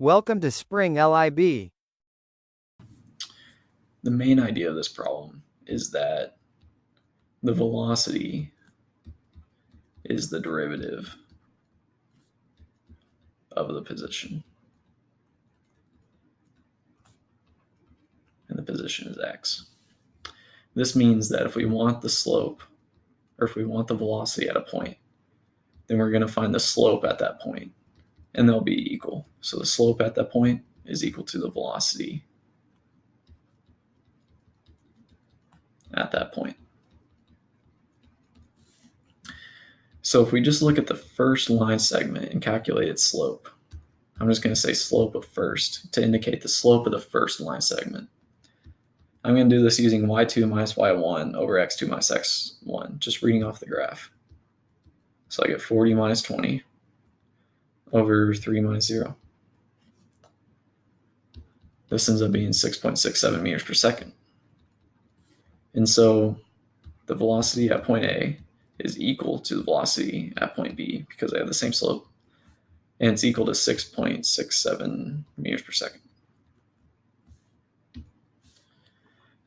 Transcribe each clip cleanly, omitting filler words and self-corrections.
Welcome to springlib. The main idea of this problem is that the velocity is the derivative of the position. And the position is x. This means that if we want the slope, or if we want the velocity at a point, then we're going to find the slope at that point, and they'll be equal. So the slope at that point is equal to the velocity at that point. So if we just look at the first line segment and calculate its slope, I'm just going to say slope of first to indicate the slope of the first line segment. I'm going to do this using y2 minus y1 over x2 minus x1, just reading off the graph. So I get 40 minus 20 over 3 minus 0. This ends up being 6.67 meters per second. And so the velocity at point A is equal to the velocity at point B because they have the same slope, and it's equal to 6.67 meters per second.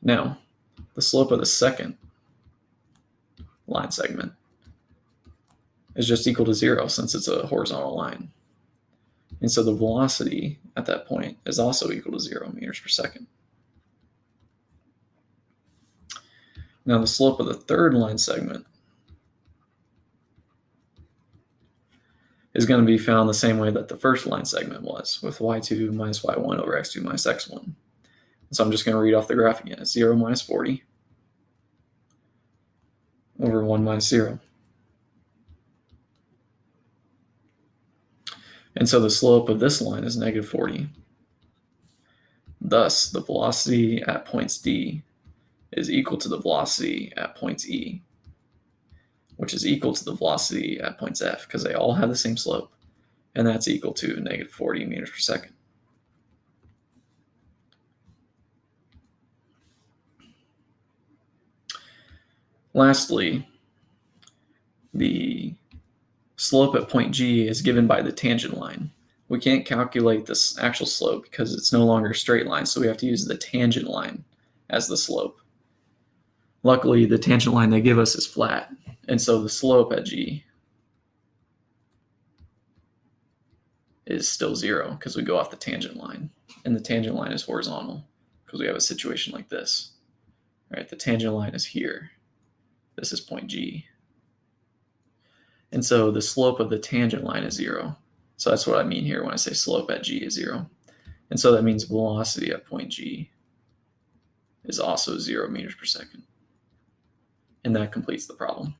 Now, the slope of the second line segment is just equal to 0 since it's a horizontal line. And so the velocity at that point is also equal to 0 meters per second. Now the slope of the third line segment is going to be found the same way that the first line segment was, with y2 minus y1 over x2 minus x1. So I'm just going to read off the graph again. It's 0 minus 40 over 1 minus 0. And so the slope of this line is negative 40. Thus, the velocity at points D is equal to the velocity at points E, which is equal to the velocity at points F because they all have the same slope, and that's equal to negative 40 meters per second. Lastly, the slope at point G is given by the tangent line. We can't calculate this actual slope because it's no longer a straight line, so we have to use the tangent line as the slope. Luckily, the tangent line they give us is flat, and so the slope at G is still 0 because we go off the tangent line, and the tangent line is horizontal because we have a situation like this. Right, the tangent line is here. This is point G. And so the slope of the tangent line is 0. So that's what I mean here when I say slope at G is 0. And so that means velocity at point G is also 0 meters per second. And that completes the problem.